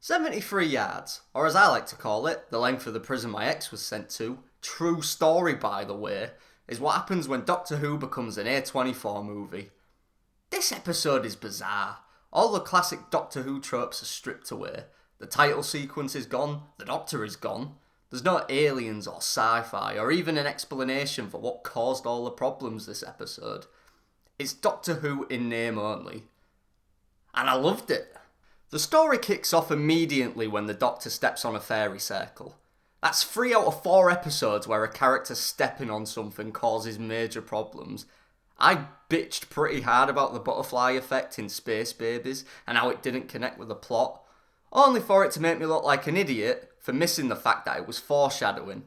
73 yards, or as I like to call it, the length of the prison my ex was sent to, true story by the way, is what happens when Doctor Who becomes an A24 movie. This episode is bizarre. All the classic Doctor Who tropes are stripped away. The title sequence is gone, the Doctor is gone. There's no aliens or sci-fi or even an explanation for what caused all the problems this episode. It's Doctor Who in name only. And I loved it. The story kicks off immediately when the Doctor steps on a fairy circle. That's 3 out of 4 episodes where a character stepping on something causes major problems. I bitched pretty hard about the butterfly effect in Space Babies and how it didn't connect with the plot, only for it to make me look like an idiot for missing the fact that it was foreshadowing.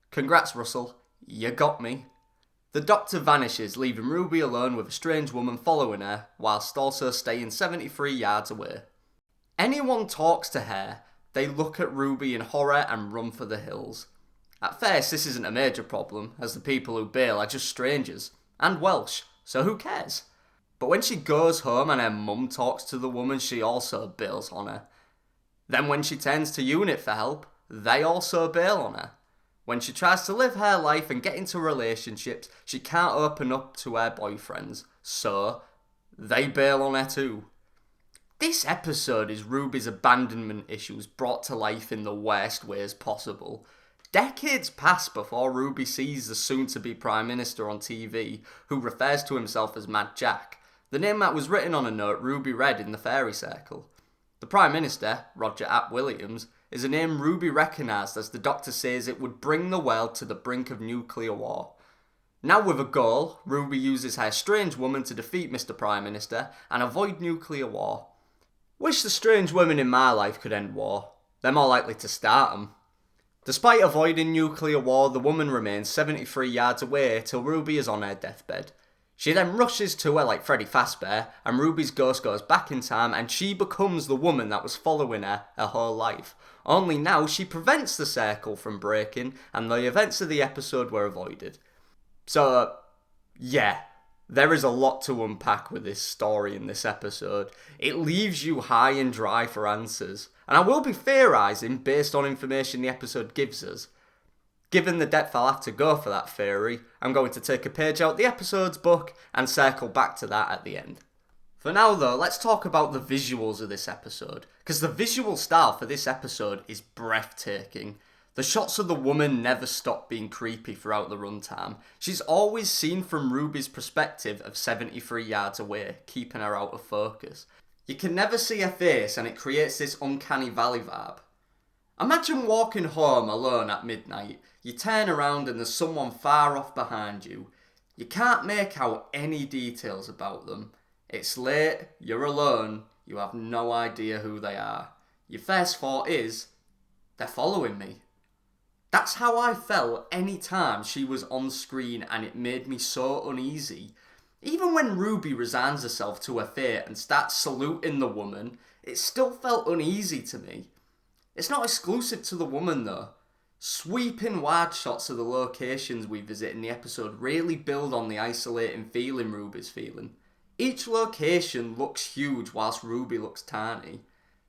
Congrats, Russell, you got me. The Doctor vanishes, leaving Ruby alone with a strange woman following her, whilst also staying 73 yards away. Anyone talks to her, they look at Ruby in horror and run for the hills. At first, this isn't a major problem, as the people who bail are just strangers, and Welsh, so who cares? But when she goes home and her mum talks to the woman, she also bails on her. Then when she turns to UNIT for help, they also bail on her. When she tries to live her life and get into relationships, she can't open up to her boyfriends, so they bail on her too. This episode is Ruby's abandonment issues brought to life in the worst ways possible. Decades pass before Ruby sees the soon-to-be Prime Minister on TV, who refers to himself as Mad Jack, the name that was written on a note Ruby read in the fairy circle. The Prime Minister, Roger Ap Williams, is a name Ruby recognised as the Doctor says it would bring the world to the brink of nuclear war. Now with a goal, Ruby uses her strange woman to defeat Mr. Prime Minister and avoid nuclear war. Wish the strange women in my life could end war. They're more likely to start them. Despite avoiding nuclear war, the woman remains 73 yards away till Ruby is on her deathbed. She then rushes to her like Freddy Fazbear, and Ruby's ghost goes back in time and she becomes the woman that was following her whole life. Only now she prevents the circle from breaking and the events of the episode were avoided. So, yeah, there is a lot to unpack with this story in this episode. It leaves you high and dry for answers, and I will be theorising based on information the episode gives us. Given the depth I'll have to go for that theory, I'm going to take a page out the episode's book and circle back to that at the end. For now though, let's talk about the visuals of this episode, because the visual style for this episode is breathtaking. The shots of the woman never stop being creepy throughout the runtime. She's always seen from Ruby's perspective of 73 yards away, keeping her out of focus. You can never see her face and it creates this uncanny valley vibe. Imagine walking home alone at midnight. You turn around and there's someone far off behind you. You can't make out any details about them. It's late, you're alone, you have no idea who they are. Your first thought is, they're following me. That's how I felt any time she was on screen, and it made me so uneasy. Even when Ruby resigns herself to her fate and starts saluting the woman, it still felt uneasy to me. It's not exclusive to the woman though. Sweeping wide shots of the locations we visit in the episode really build on the isolating feeling Ruby's feeling. Each location looks huge whilst Ruby looks tiny.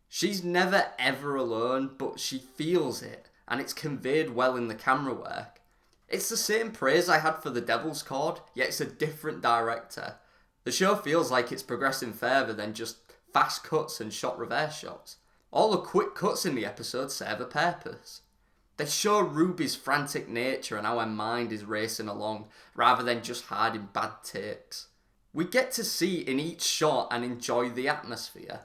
She's never ever alone, but she feels it, and it's conveyed well in the camera work. It's the same praise I had for The Devil's Cord, yet it's a different director. The show feels like it's progressing further than just fast cuts and shot reverse shots. All the quick cuts in the episode serve a purpose. They show Ruby's frantic nature and how her mind is racing along, rather than just hiding bad takes. We get to see in each shot and enjoy the atmosphere.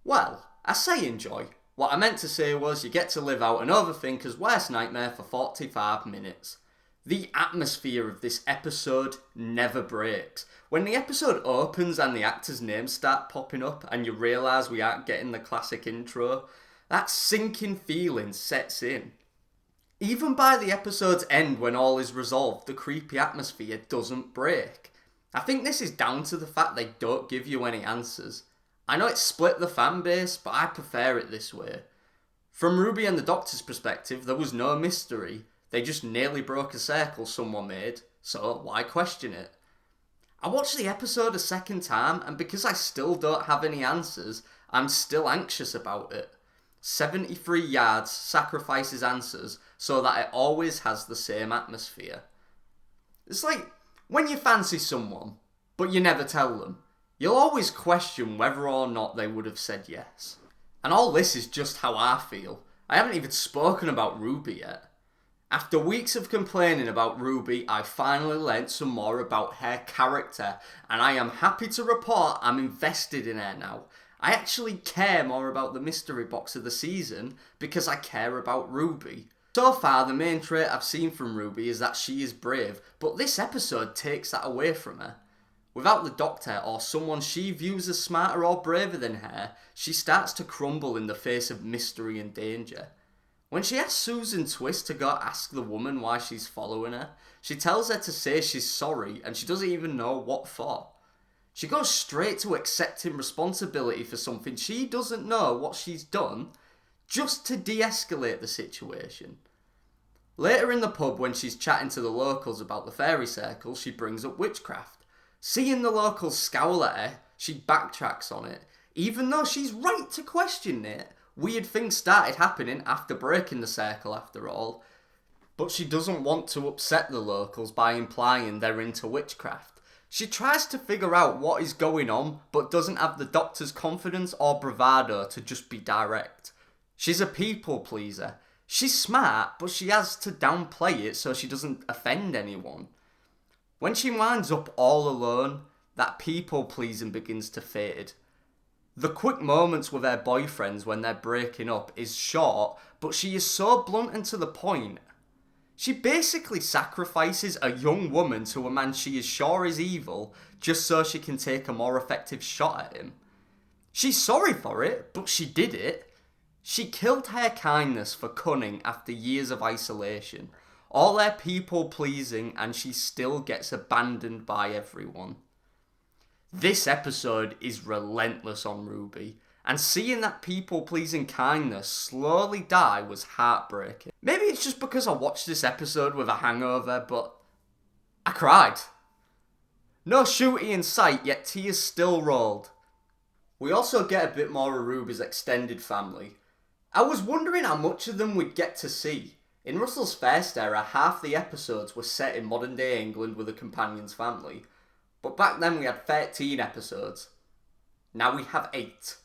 Well, I say enjoy. What I meant to say was you get to live out an overthinker's worst nightmare for 45 minutes. The atmosphere of this episode never breaks. When the episode opens and the actors' names start popping up and you realise we aren't getting the classic intro, that sinking feeling sets in. Even by the episode's end when all is resolved, the creepy atmosphere doesn't break. I think this is down to the fact they don't give you any answers. I know it's split the fan base, but I prefer it this way. From Ruby and the Doctor's perspective, there was no mystery. They just nearly broke a circle someone made, so why question it? I watched the episode a second time, and because I still don't have any answers, I'm still anxious about it. 73 yards sacrifices answers so that it always has the same atmosphere. It's like when you fancy someone, but you never tell them. You'll always question whether or not they would have said yes. And all this is just how I feel. I haven't even spoken about Ruby yet. After weeks of complaining about Ruby, I finally learnt some more about her character, and I am happy to report I'm invested in her now. I actually care more about the mystery box of the season because I care about Ruby. So far, the main trait I've seen from Ruby is that she is brave, but this episode takes that away from her. Without the Doctor or someone she views as smarter or braver than her, she starts to crumble in the face of mystery and danger. When she asks Susan Twist to go ask the woman why she's following her, she tells her to say she's sorry and she doesn't even know what for. She goes straight to accepting responsibility for something she doesn't know what she's done, just to de-escalate the situation. Later in the pub, when she's chatting to the locals about the fairy circle, she brings up witchcraft. Seeing the locals scowl at her, she backtracks on it. Even though she's right to question it, weird things started happening after breaking the circle after all. But she doesn't want to upset the locals by implying they're into witchcraft. She tries to figure out what is going on, but doesn't have the Doctor's confidence or bravado to just be direct. She's a people pleaser. She's smart, but she has to downplay it so she doesn't offend anyone. When she winds up all alone, that people pleasing begins to fade. The quick moments with her boyfriends when they're breaking up is short, but she is so blunt and to the point. She basically sacrifices a young woman to a man she is sure is evil just so she can take a more effective shot at him. She's sorry for it, but she did it. She killed her kindness for cunning after years of isolation. All her people pleasing, and she still gets abandoned by everyone. This episode is relentless on Ruby, and seeing that people pleasing kindness slowly die was heartbreaking. Maybe it's just because I watched this episode with a hangover, but I cried. No Shooty in sight, yet tears still rolled. We also get a bit more of Ruby's extended family. I was wondering how much of them we'd get to see. In Russell's first era, half the episodes were set in modern day England with a companion's family. But back then we had 13 episodes. Now we have 8.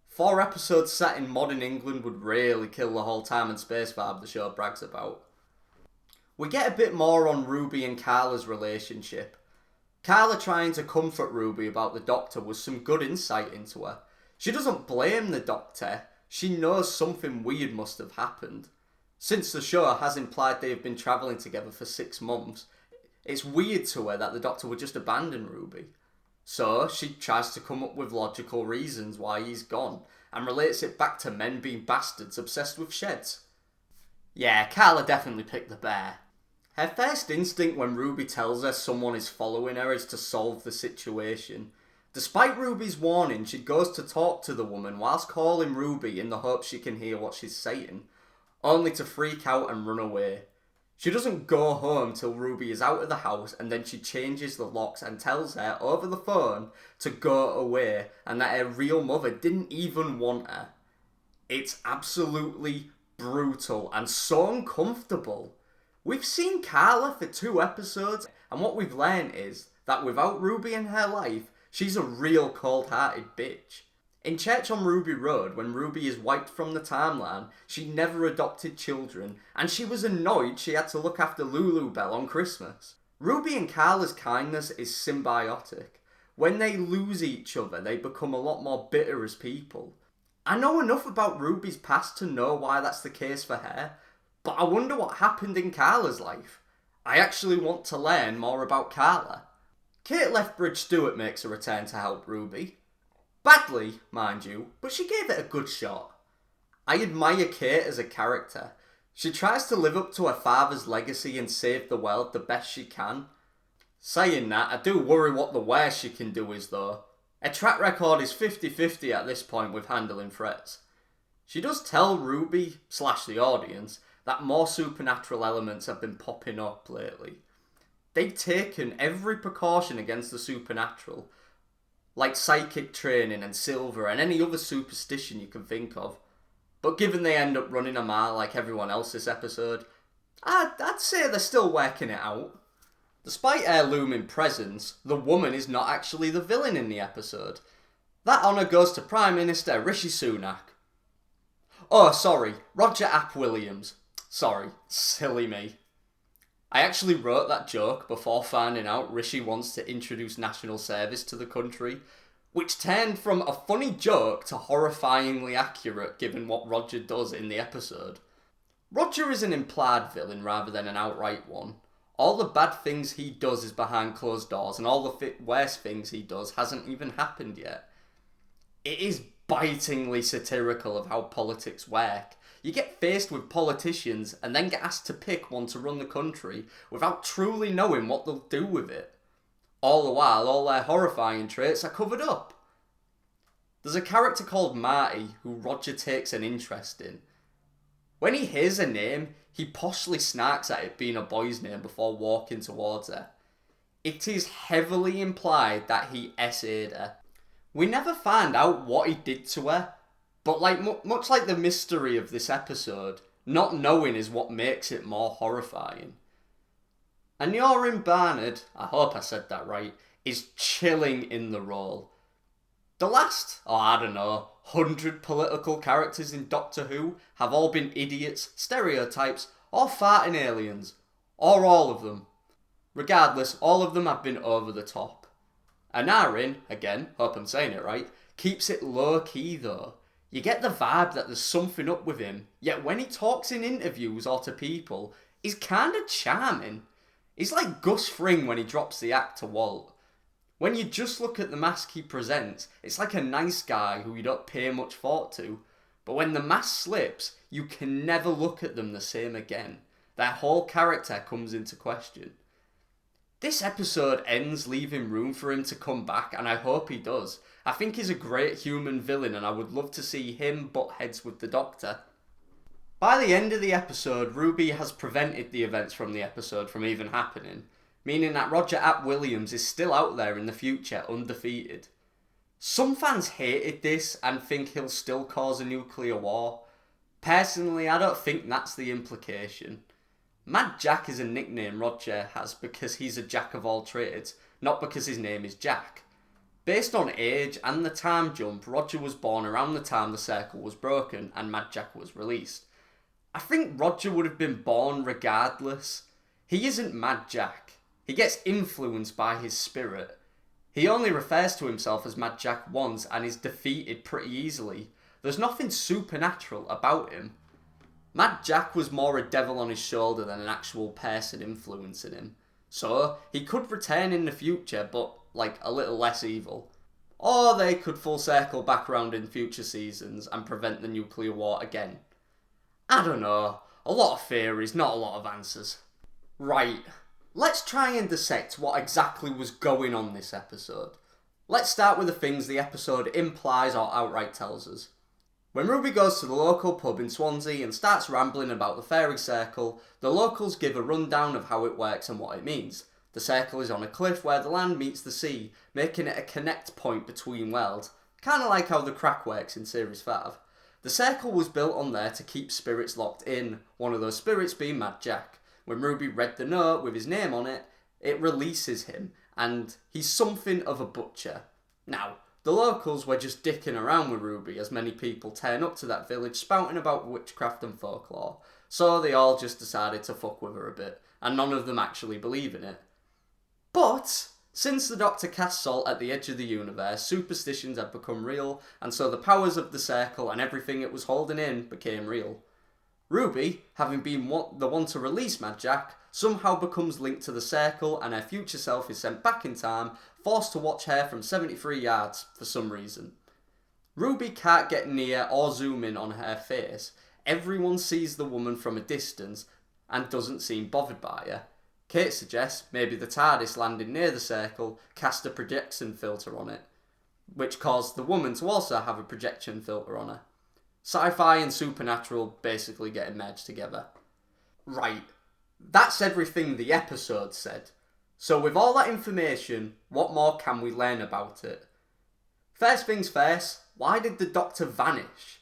4 episodes set in modern England would really kill the whole time and space vibe the show brags about. We get a bit more on Ruby and Carla's relationship. Carla trying to comfort Ruby about the Doctor was some good insight into her. She doesn't blame the Doctor, she knows something weird must have happened. Since the show has implied they have been travelling together for 6 months, it's weird to her that the Doctor would just abandon Ruby. So she tries to come up with logical reasons why he's gone, and relates it back to men being bastards obsessed with sheds. Yeah, Carla definitely picked the bear. Her first instinct when Ruby tells her someone is following her is to solve the situation. Despite Ruby's warning, she goes to talk to the woman whilst calling Ruby in the hope she can hear what she's saying, only to freak out and run away. She doesn't go home till Ruby is out of the house, and then she changes the locks and tells her over the phone to go away and that her real mother didn't even want her. It's absolutely brutal and so uncomfortable. We've seen Carla for 2 episodes, and what we've learned is that without Ruby in her life, she's a real cold-hearted bitch. In Church on Ruby Road, when Ruby is wiped from the timeline, she never adopted children, and she was annoyed she had to look after Lulu Bell on Christmas. Ruby and Carla's kindness is symbiotic. When they lose each other, they become a lot more bitter as people. I know enough about Ruby's past to know why that's the case for her, but I wonder what happened in Carla's life. I actually want to learn more about Carla. Kate Lethbridge Stewart makes a return to help Ruby. Badly, mind you, but she gave it a good shot. I admire Kate as a character. She tries to live up to her father's legacy and save the world the best she can. Saying that, I do worry what the worst she can do is though. Her track record is 50-50 at this point with handling threats. She does tell Ruby, / the audience, that more supernatural elements have been popping up lately. They've taken every precaution against the supernatural, like psychic training and silver and any other superstition you can think of. But given they end up running a mile like everyone else this episode, I'd say they're still working it out. Despite her looming presence, the woman is not actually the villain in the episode. That honour goes to Prime Minister Rishi Sunak. Oh, sorry, Roger Ap Williams. Sorry, silly me. I actually wrote that joke before finding out Rishi wants to introduce national service to the country, which turned from a funny joke to horrifyingly accurate given what Roger does in the episode. Roger is an implied villain rather than an outright one. All the bad things he does is behind closed doors, and all the worst things he does hasn't even happened yet. It is bitingly satirical of how politics work. You get faced with politicians and then get asked to pick one to run the country without truly knowing what they'll do with it. All the while, all their horrifying traits are covered up. There's a character called Marty who Roger takes an interest in. When he hears a name, he poshly snarks at it being a boy's name before walking towards her. It is heavily implied that he SA'd her. We never find out what he did to her, but much like the mystery of this episode, not knowing is what makes it more horrifying. And Aneurin Barnard, I hope I said that right, is chilling in the role. The last, 100 political characters in Doctor Who have all been idiots, stereotypes, or farting aliens. Or all of them. Regardless, all of them have been over the top. Aneurin, again, hope I'm saying it right, keeps it low key though. You get the vibe that there's something up with him, yet when he talks in interviews or to people, he's kinda charming. He's like Gus Fring when he drops the act to Walt. When you just look at the mask he presents, it's like a nice guy who you don't pay much thought to. But when the mask slips, you can never look at them the same again. Their whole character comes into question. This episode ends leaving room for him to come back, and I hope he does. I think he's a great human villain, and I would love to see him butt heads with the Doctor. By the end of the episode, Ruby has prevented the events from the episode from even happening, meaning that Roger Ap Williams is still out there in the future, undefeated. Some fans hated this and think he'll still cause a nuclear war. Personally, I don't think that's the implication. Mad Jack is a nickname Roger has because he's a jack of all trades, not because his name is Jack. Based on age and the time jump, Roger was born around the time the circle was broken and Mad Jack was released. I think Roger would have been born regardless. He isn't Mad Jack. He gets influenced by his spirit. He only refers to himself as Mad Jack once and is defeated pretty easily. There's nothing supernatural about him. Mad Jack was more a devil on his shoulder than an actual person influencing him. So, he could return in the future, but, a little less evil. Or they could full circle back around in future seasons and prevent the nuclear war again. I don't know. A lot of theories, not a lot of answers. Right. Let's try and dissect what exactly was going on this episode. Let's start with the things the episode implies or outright tells us. When Ruby goes to the local pub in Swansea and starts rambling about the fairy circle, the locals give a rundown of how it works and what it means. The circle is on a cliff where the land meets the sea, making it a connect point between worlds, kinda like how the crack works in Series 5. The circle was built on there to keep spirits locked in, one of those spirits being Mad Jack. When Ruby read the note with his name on it, it releases him, and he's something of a butcher. Now, the locals were just dicking around with Ruby as many people turn up to that village spouting about witchcraft and folklore, so they all just decided to fuck with her a bit, and none of them actually believe in it. But, since the Doctor cast Salt at the edge of the universe, superstitions had become real, and so the powers of the circle and everything it was holding in became real. Ruby, having been the one to release Mad Jack, somehow becomes linked to the circle and her future self is sent back in time, forced to watch her from 73 yards for some reason. Ruby can't get near or zoom in on her face. Everyone sees the woman from a distance and doesn't seem bothered by her. Kate suggests maybe the TARDIS landing near the circle cast a projection filter on it, which caused the woman to also have a projection filter on her. Sci-fi and supernatural basically getting merged together. Right, that's everything the episode said. So with all that information, what more can we learn about it? First things first, why did the Doctor vanish?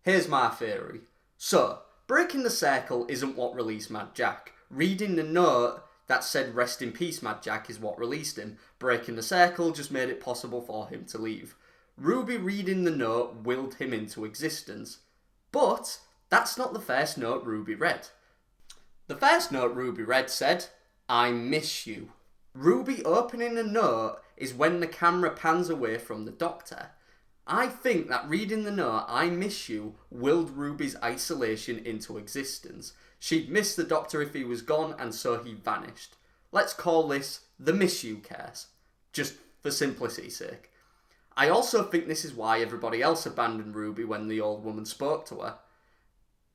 Here's my theory. So, breaking the circle isn't what released Mad Jack. Reading the note that said rest in peace Mad Jack is what released him. Breaking the circle just made it possible for him to leave. Ruby reading the note willed him into existence. But that's not the first note Ruby read. The first note Ruby read said, "I miss you." Ruby opening the note is when the camera pans away from the Doctor. I think that reading the note, "I miss you," willed Ruby's isolation into existence. She'd miss the Doctor if he was gone, and so he vanished. Let's call this the miss you curse, just for simplicity's sake. I also think this is why everybody else abandoned Ruby when the old woman spoke to her.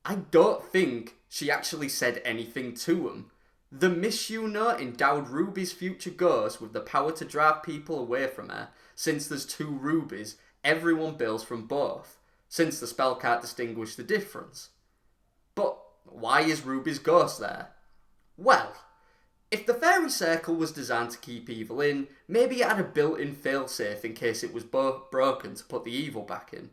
I don't think she actually said anything to him. The miss you note endowed Ruby's future ghost with the power to drive people away from her. Since there's two Rubies, everyone bails from both, since the spell can't distinguish the difference. But why is Ruby's ghost there? Well, if the fairy circle was designed to keep evil in, maybe it had a built-in failsafe in case it was broken to put the evil back in.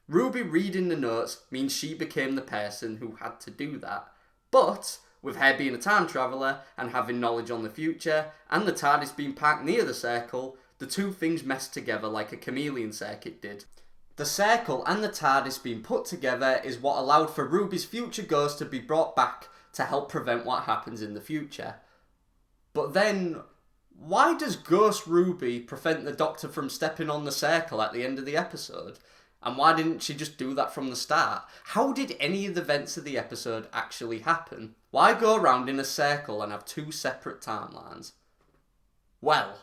Ruby reading the notes means she became the person who had to do that. But with her being a time traveller and having knowledge on the future, and the TARDIS being parked near the circle, the two things messed together like a chameleon circuit did. The circle and the TARDIS being put together is what allowed for Ruby's future ghost to be brought back to help prevent what happens in the future. But then, why does Ghost Ruby prevent the Doctor from stepping on the circle at the end of the episode? And why didn't she just do that from the start? How did any of the events of the episode actually happen? Why go around in a circle and have two separate timelines? Well,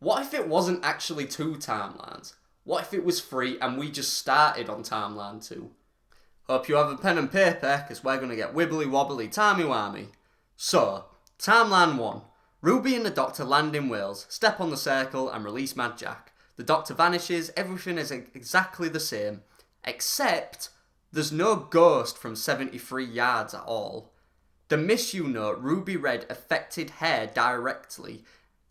what if it wasn't actually two timelines? What if it was three and we just started on timeline 2? Hope you have a pen and paper, because we're going to get wibbly wobbly timey wimey. So, timeline 1. Ruby and the Doctor land in Wales, step on the circle and release Mad Jack. The Doctor vanishes, everything is exactly the same, except there's no ghost from 73 yards at all. The miss you note Ruby read affected her directly,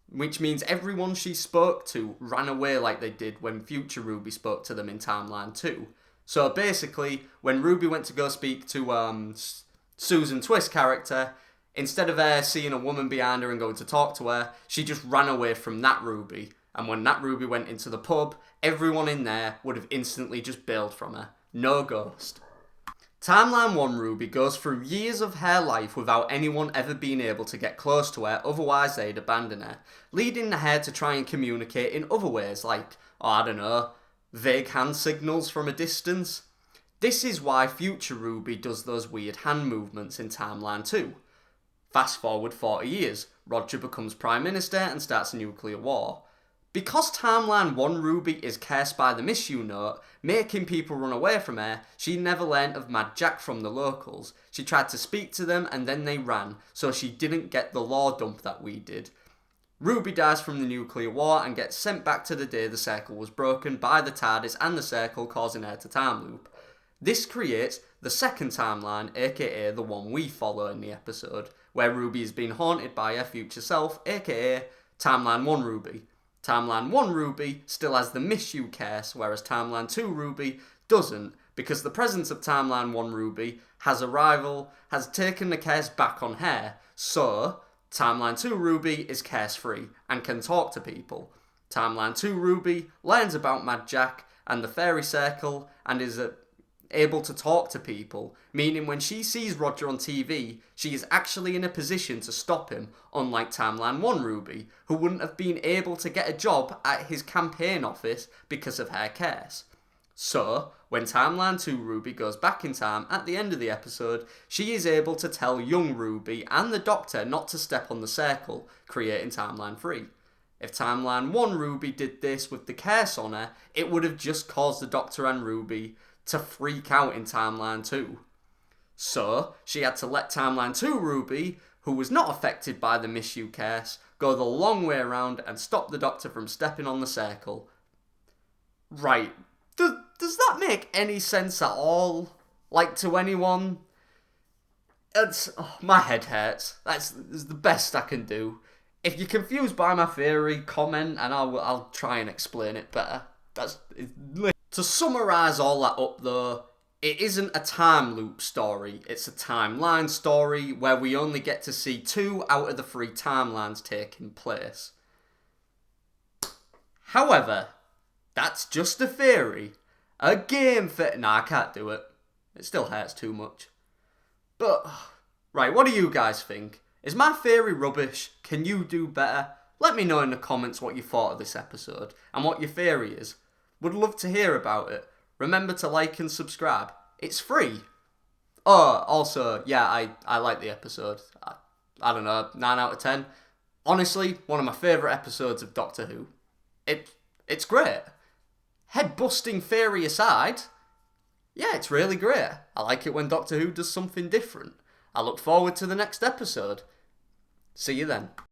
which means everyone she spoke to ran away like they did when future Ruby spoke to them in timeline 2. So basically, when Ruby went to go speak to Susan Twist's character, instead of her seeing a woman behind her and going to talk to her, she just ran away from that Ruby. And when that Ruby went into the pub, everyone in there would have instantly just bailed from her. No ghost. Timeline 1 Ruby goes through years of her life without anyone ever being able to get close to her, otherwise they'd abandon her, leading her to try and communicate in other ways, like, vague hand signals from a distance. This is why future Ruby does those weird hand movements in Timeline 2. Fast forward 40 years, Roger becomes Prime Minister and starts a nuclear war. Because Timeline 1 Ruby is cursed by the miss you note, making people run away from her, she never learnt of Mad Jack from the locals. She tried to speak to them and then they ran, so she didn't get the law dump that we did. Ruby dies from the nuclear war and gets sent back to the day the circle was broken by the TARDIS and the circle, causing her to time loop. This creates the second timeline, aka the one we follow in the episode, where Ruby is being haunted by her future self, aka Timeline 1 Ruby. Timeline 1 Ruby still has the miss you curse, whereas Timeline 2 Ruby doesn't, because the presence of Timeline 1 Ruby has taken the curse back on her, so Timeline 2 Ruby is curse free and can talk to people. Timeline 2 Ruby learns about Mad Jack and the fairy circle and is able to talk to people, meaning when she sees Roger on TV, she is actually in a position to stop him, unlike Timeline 1 Ruby, who wouldn't have been able to get a job at his campaign office because of her curse. So, when Timeline 2 Ruby goes back in time at the end of the episode, she is able to tell young Ruby and the Doctor not to step on the circle, creating Timeline 3. If Timeline 1 Ruby did this with the curse on her, it would have just caused the Doctor and Ruby to freak out in Timeline 2. So, she had to let Timeline 2 Ruby, who was not affected by the miss you curse, go the long way around and stop the Doctor from stepping on the circle. Right. Does that make any sense at all? Like, to anyone? My head hurts. That's the best I can do. If you're confused by my theory, comment and I'll try and explain it better. To summarise all that up though, it isn't a time loop story, it's a timeline story where we only get to see 2 out of the 3 timelines taking place. However, that's just a theory. A game I can't do it. It still hurts too much. But, right, what do you guys think? Is my theory rubbish? Can you do better? Let me know in the comments what you thought of this episode and what your theory is. Would love to hear about it. Remember to like and subscribe. It's free. Oh, also, yeah, I like the episode. I don't know, 9 out of 10. Honestly, one of my favourite episodes of Doctor Who. It's great. Head-busting theory aside, yeah, it's really great. I like it when Doctor Who does something different. I look forward to the next episode. See you then.